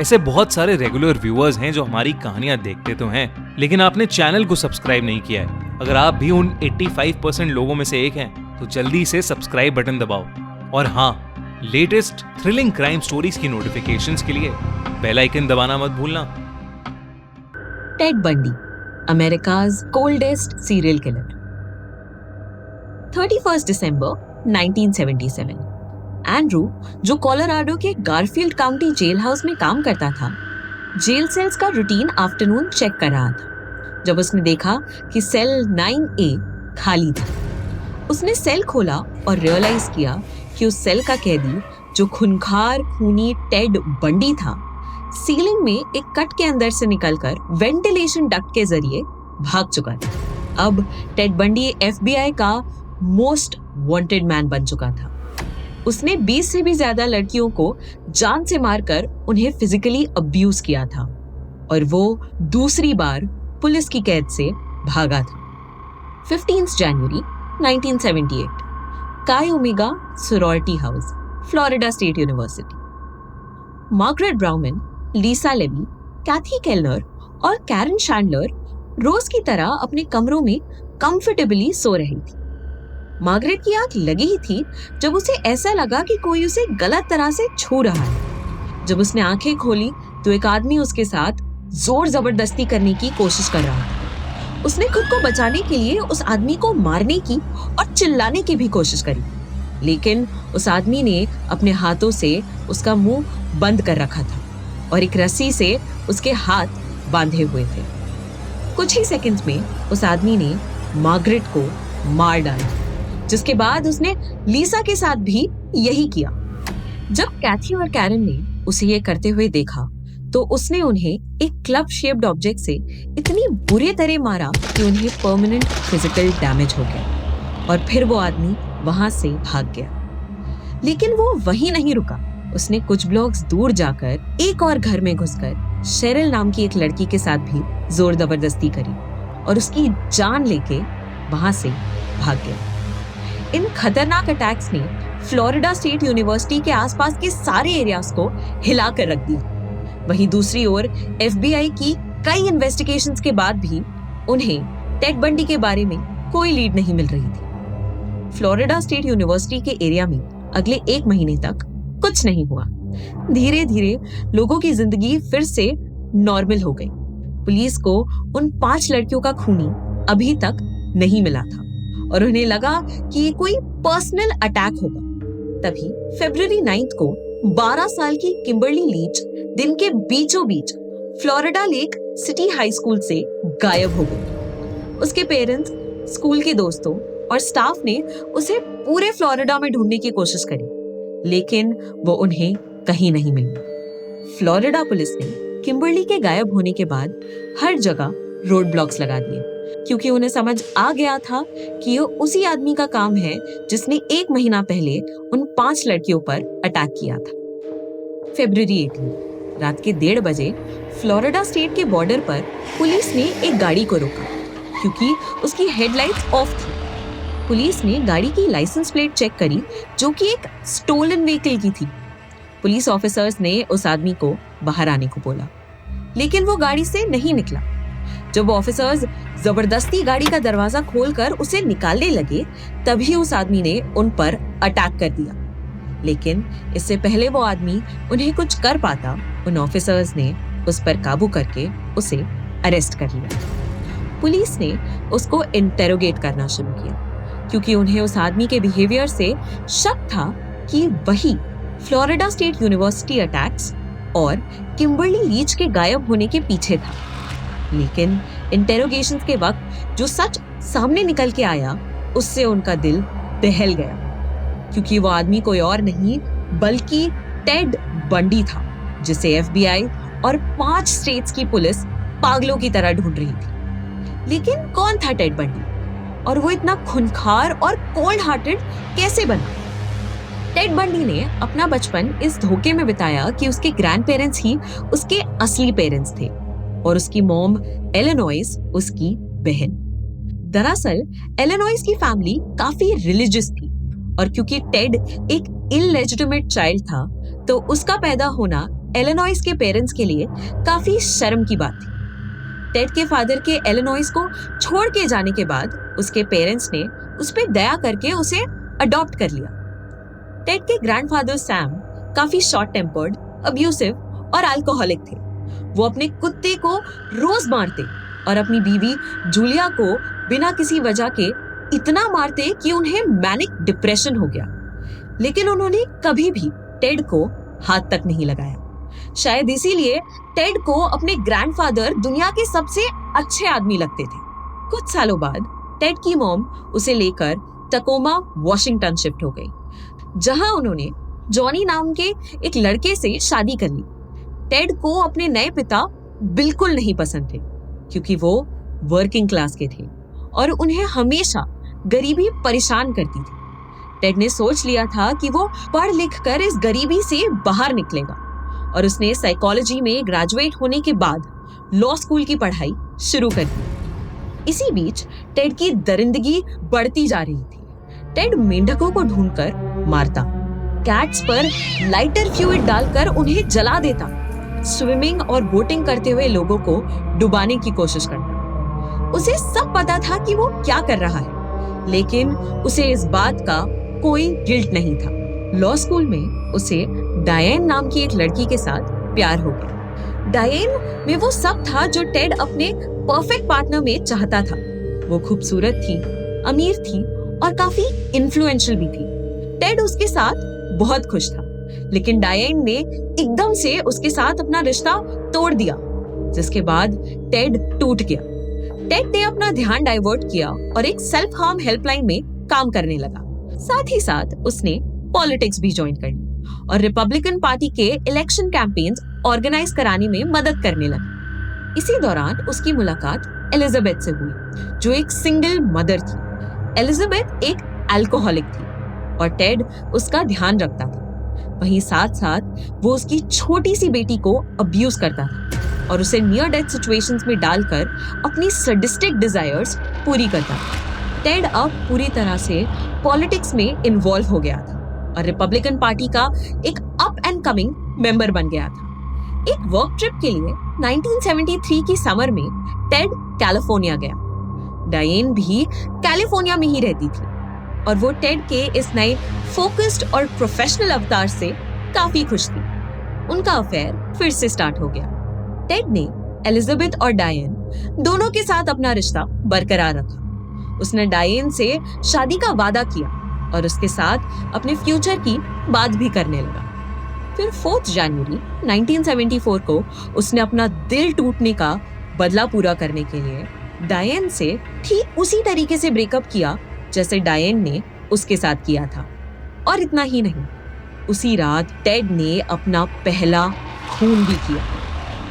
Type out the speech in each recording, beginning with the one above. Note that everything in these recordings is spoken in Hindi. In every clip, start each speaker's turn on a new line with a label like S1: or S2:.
S1: ऐसे बहुत सारे रेगुलर व्यूअर्स हैं जो हमारी कहानियां देखते तो हैं, लेकिन आपने चैनल को सब्सक्राइब नहीं किया है। अगर आप भी उन 85% लोगों में से एक हैं, तो जल्दी से सब्सक्राइब बटन दबाओ। और हाँ, लेटेस्ट थ्रिलिंग क्राइम स्टोरीज की नोटिफिकेशंस के लिए बेल आइकन दबाना मत भूलना।
S2: Ted Bundy, America's coldest serial killer। 31 दिसंबर 1977। एंड्रू, जो कोलोराडो के गारफील्ड काउंटी जेल हाउस में काम करता था, जेल सेल्स का रूटीन आफ्टरनून चेक कर रहा था जब उसने देखा कि सेल 9A खाली था। उसने सेल खोला और रियलाइज किया कि उस सेल का कैदी, जो खूंखार खूनी टेड बंडी था, सीलिंग में एक कट के अंदर से निकलकर वेंटिलेशन डक्ट के जरिए भाग चुका था। अब टेड बंडी FBI का मोस्ट वांटेड मैन बन चुका था। उसने 20 से भी ज्यादा लड़कियों को जान से मारकर उन्हें फिजिकली अब्यूज किया था और वो दूसरी बार पुलिस की कैद से भागा था। 15 जनवरी 1978, Chi Omega sorority house, Florida State University. Margaret Bowman, Lisa Levy, Kathy Kleiner और कैरन शैंडलर रोज की तरह अपने कमरों में कंफर्टेबली सो रही थी। मार्गरेट की आंख लगी ही थी जब उसे ऐसा लगा कि कोई उसे गलत तरह से छू रहा है। जब उसने आंखें खोली तो एक आदमी उसके साथ जोर जबरदस्ती करने की कोशिश कर रहा था। उसने खुद को बचाने के लिए उस आदमी को मारने की और चिल्लाने की भी कोशिश करी, लेकिन उस आदमी ने अपने हाथों से उसका मुंह बंद कर रखा था और एक रस्सी से उसके हाथ बांधे हुए थे। कुछ ही सेकंड्स में उस आदमी ने मार्गरेट को मार डाला, जिसके बाद उसने लीसा के साथ भी यही किया। जब कैथी और कैरन ने उसे ये करते हुए देखा तो उसने उन्हें एक क्लब शेप्ड ऑब्जेक्ट से इतनी बुरी तरह मारा कि उन्हें परमानेंट फिजिकल डैमेज हो गया और फिर वो आदमी वहां से भाग गया। लेकिन वो वहीं नहीं रुका। उसने कुछ ब्लॉक्स दूर जाकर एक और घर में घुसकर शेरिल नाम की एक लड़की के साथ भी जोर जबरदस्ती करी और उसकी जान लेके वहां से भाग गया। इन खतरनाक अटैक्स ने फ्लोरिडा स्टेट यूनिवर्सिटी के आसपास के सारे एरियाज को हिला कर रख दिया। वहीं दूसरी ओर FBI की कई इन्वेस्टिगेशंस के बाद भी उन्हें टेड बंडी के बारे में कोई लीड नहीं मिल रही थी। फ्लोरिडा स्टेट यूनिवर्सिटी के एरिया में अगले 1 महीने तक कुछ नहीं हुआ। धीरे धीरे लोगों की जिंदगी फिर से नॉर्मल हो गई। पुलिस को उन 5 लड़कियों का खूनी अभी तक नहीं मिला था और उन्हें लगा कि ये कोई पर्सनल अटैक होगा। तभी फरवरी 9 को 12 साल की किम्बरली लीच दिन के बीचों बीच Florida Lake City High School से गायब हो गई। उसके पेरेंट्स, स्कूल के दोस्तों और स्टाफ ने उसे पूरे फ्लोरिडा में ढूंढने की कोशिश करी, लेकिन वो उन्हें कहीं नहीं मिली। फ्लोरिडा पुलिस ने किम्बरली के गायब होने के बाद हर जगह रोड ब्लॉक्स लगा दिए, क्योंकि उन्हें समझ आ गया था कि ये उसी आदमी का काम है जिसने 1 महीना पहले उन 5 लड़कियों पर अटैक किया था। फरवरी 18, रात के 1:30 बजे फ्लोरिडा स्टेट के बॉर्डर पर पुलिस ने एक गाड़ी को रोका क्योंकि उसकी हेडलाइट्स ऑफ थी। पुलिस ने गाड़ी की लाइसेंस प्लेट चेक करी, जो कि एक स्टोलन व्हीकल की थी। पुलिस ऑफिसर्स ने उस आदमी को बाहर आने को बोला, लेकिन वो गाड़ी से नहीं निकला। जब ऑफिसर्स जबरदस्ती गाड़ी का दरवाजा खोलकर उसे निकालने लगे, तभी उस आदमी ने उन पर अटैक कर दिया। लेकिन इससे पहले वो आदमी उन्हें कुछ कर पाता, उन ऑफिसर्स ने उस पर काबू करके उसे अरेस्ट कर लिया। पुलिस ने उसको इंटेरोगेट करना शुरू किया क्योंकि उन्हें उस आदमी के बिहेवियर से शक था कि वही फ्लोरिडा स्टेट यूनिवर्सिटी अटैक्स और किम्बरली लीच के गायब होने के पीछे था। लेकिन इंटेरोगेशंस के वक्त जो सच सामने निकल के आया, उससे उनका दिल दहल गया, क्योंकि वो आदमी कोई और नहीं बल्कि टेड बंडी था, जिसे FBI और 5 स्टेट्स की पुलिस पागलों की तरह ढूंढ रही थी। लेकिन कौन था टेड बंडी और वो इतना खूंखार और कोल्ड हार्टेड कैसे बना? टेड बंडी ने अपना बचपन इस धोखे में बिताया कि उसके ग्रैंड पेरेंट्स ही उसके असली पेरेंट्स थे और उसकी मॉम एलिनॉइस उसकी बहन। दरअसल एलिनॉइस की फैमिली काफी रिलीजियस थी और क्योंकि टेड एक इललेजिटिमेट चाइल्ड था, तो उसका पैदा होना एलिनॉइस के पेरेंट्स के लिए काफी शर्म की बात थी। टेड के फादर के एलिनॉइस को छोड़ के जाने के बाद उसके पेरेंट्स ने उस पर दया करके उसे अडॉप्ट कर लिया। टेड के ग्रैंडफादर सैम काफी शॉर्ट टेम्पर्ड, अब्यूसिव और अल्कोहलिक थे। वो अपने कुत्ते को रोज मारते और अपनी बीवी जूलिया को बिना किसी वजह के इतना मारते कि उन्हें मैनिक डिप्रेशन हो गया। लेकिन उन्होंने कभी भी टेड को हाथ तक नहीं लगाया। शायद इसीलिए टेड को अपने ग्रैंडफादर दुनिया के सबसे अच्छे आदमी लगते थे। कुछ सालों बाद टेड की मॉम उसे लेकर टकोमा, वॉशिंगटन शिफ्ट हो गई, जहां उन्होंने जॉनी नाम के एक लड़के से शादी कर ली। टेड को अपने नए पिता बिल्कुल नहीं पसंद थे, क्योंकि वो वर्किंग क्लास के थे और उन्हें हमेशा गरीबी परेशान करती थी। टेड ने सोच लिया था कि वो पढ़ लिख कर इस गरीबी से बाहर निकलेगा और उसने साइकोलॉजी में ग्रेजुएट होने के बाद लॉ स्कूल की पढ़ाई शुरू कर दी। इसी बीच टेड की दरिंदगी बढ़ती जा रही थी। टेड मेंढकों को ढूंढकर मारता, कैट्स पर लाइटर फ्लूइड डालकर उन्हें जला देता, स्विमिंग और बोटिंग करते हुए लोगों को डुबाने की कोशिश करता। उसे सब पता था कि वो क्या कर रहा है, लेकिन उसे इस बात का कोई गिल्ट नहीं था। लॉ स्कूल में उसे डायन नाम की एक लड़की के साथ प्यार हो गया। डायन में वो सब था जो टेड अपने परफेक्ट पार्टनर में चाहता था। वो खूबसूरत थी, अमीर थी और काफी इन्फ्लुएंशियल भी थी। टेड उसके साथ बहुत खुश था, लेकिन डायन ने एकदम से उसके साथ अपना रिश्ता तोड़ दिया, जिसके बाद टेड टूट गया। टेड ने अपना ध्यान डाइवर्ट किया और एक सेल्फ हार्म हेल्पलाइन में काम करने लगा। साथ ही साथ उसने पॉलिटिक्स भी ज्वाइन कर ली और रिपब्लिकन पार्टी के इलेक्शन कैंपेन्स ऑर्गेनाइज कराने में मदद करने लगा। इसी दौरान उसकी मुलाकात एलिजाबेथ से हुई, जो एक सिंगल मदर थी। एलिजाबेथ एक अल्कोहलिक थी और टेड उसका ध्यान रखता था। वहीं साथ साथ वो उसकी छोटी सी बेटी को अब्यूज करता था और उसे नियर डेथ सिचुएशंस में डालकर अपनी सैडिस्टिक डिजायर्स पूरी करता था। टेड अब पूरी तरह से पॉलिटिक्स में इन्वॉल्व हो गया था और रिपब्लिकन पार्टी का एक अप एंड कमिंग मेंबर बन गया था। एक वर्क ट्रिप के लिए 1973 की समर में टेड कैलिफोर्निया गया। डायन भी कैलिफोर्निया में ही रहती थी और वो टेड के इस नए फोकस्ड और प्रोफेशनल अवतार से काफी खुश थी। उनका अफेयर फिर से स्टार्ट हो गया। टेड ने एलिजाबेथ और डायन दोनों के साथ अपना रिश्ता बरकरार रखा। उसने डायन से शादी का वादा किया और उसके साथ अपने फ्यूचर की बात भी करने लगा। फिर 4 जनवरी 1974 को उसने अपना दिल टूटने का बदला पूरा करने के लिए डायन से ठीक उसी तरीके से ब्रेकअप किया जैसे डायन ने उसके साथ किया था। और इतना ही नहीं, उसी रात टेड ने अपना पहला खून भी किया।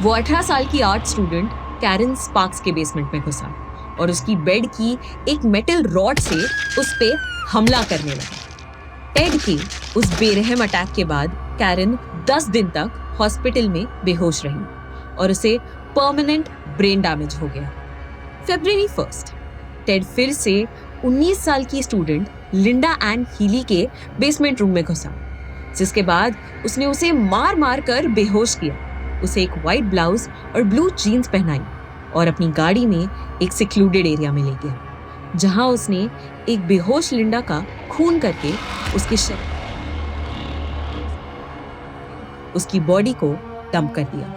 S2: वो 18 साल की आर्ट स्टूडेंट कैरन स्पार्क्स के बेसमेंट में घुसा और उसकी बेड की एक मेटल रॉड से उस पे हमला करने लगा। टेड के उस बेरहम अटैक के बाद कैरन 10 दिन तक हॉस्पिटल में बेहोश रही और उसे परमानेंट ब्रेन डैमेज हो गया। फरवरी 1 टेड फिर से 19 साल की स्टूडेंट लिंडा एन हीली के बेसमेंट रूम में घुसा, जिसके बाद उसने उसे मार मार कर बेहोश किया, उसे एक व्हाइट ब्लाउज और ब्लू जीन्स पहनाई और अपनी गाड़ी में एक सिक्लूडेड एरिया में ले गया, जहां उसने एक बेहोश लिंडा का खून करके उसकी बॉडी को डंप कर दिया।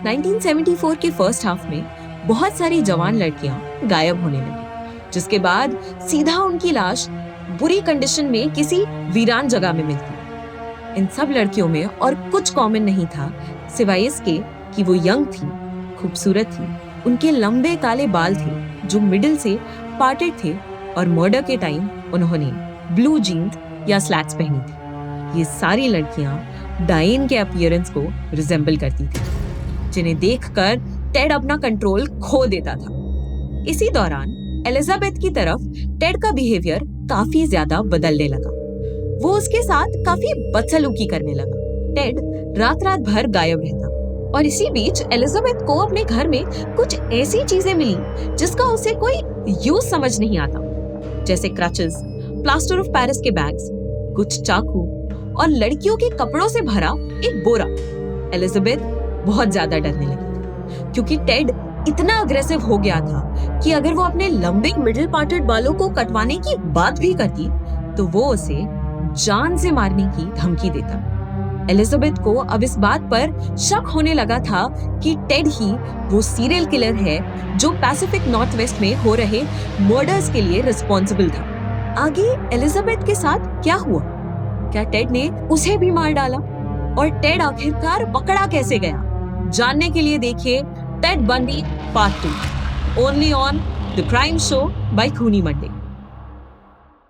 S2: 1974 के फर्स्ट हाफ में बहुत सारी जवान लड़कियां गायब होने लगी, जिसके बाद सीधा उनकी लाश बुरी कंडीशन में किसी वीरान जगह में मिलती। इन सब लड़कियों में और कुछ कॉमन नहीं था सिवाय इसके कि वो यंग थी, खूबसूरत थी, उनके लंबे काले बाल थे जो मिडिल से पार्टेड थे और मर्डर के टाइम उन्होंने ब्लू जीन्स या स्लैक्स पहनी थी। ये सारी लड़कियां डायन के अपीयरेंस को रिजेंबल करती थी, जिन्हें देखकर टेड अपना कंट्रोल खो देता था। इसी दौरान एलिजाबेथ की तरफ टेड का बिहेवियर काफी ज्यादा बदलने लगा। वो उसके साथ काफी बदसलूकी करने लगा। टेड रात रात भर गायब रहता और इसी बीच एलिजाबेथ को अपने घर में कुछ ऐसी चीजें मिली जिसका उसे कोई यूज समझ नहीं आता, जैसे क्रचेस, प्लास्टर ऑफ पेरिस के बैग्स, कुछ चाकू और लड़कियों के कपड़ों से भरा एक बोरा। एलिजाबेथ बहुत ज्यादा डरने लगी क्योंकि टेड इतना अग्रेसिव हो गया था कि अगर वो अपने लंबे मिडिल पार्टेड बालों को कटवाने की बात भी करती तो वो उसे जान से मारने की धमकी देता। एलिजाबेथ को अब इस बात पर शक होने लगा था कि टेड ही वो सीरियल किलर है जो पैसिफिक नॉर्थ वेस्ट में हो रहे मर्डर्स के लिए रिस्पॉन्सिबल था। आगे एलिजाबेथ के साथ क्या हुआ? क्या टेड ने उसे भी मार डाला? और टेड आखिरकार पकड़ा कैसे गया? जानने के लिए देखिए Ted Bundy part 2 only on the crime show by खूनी मंडे।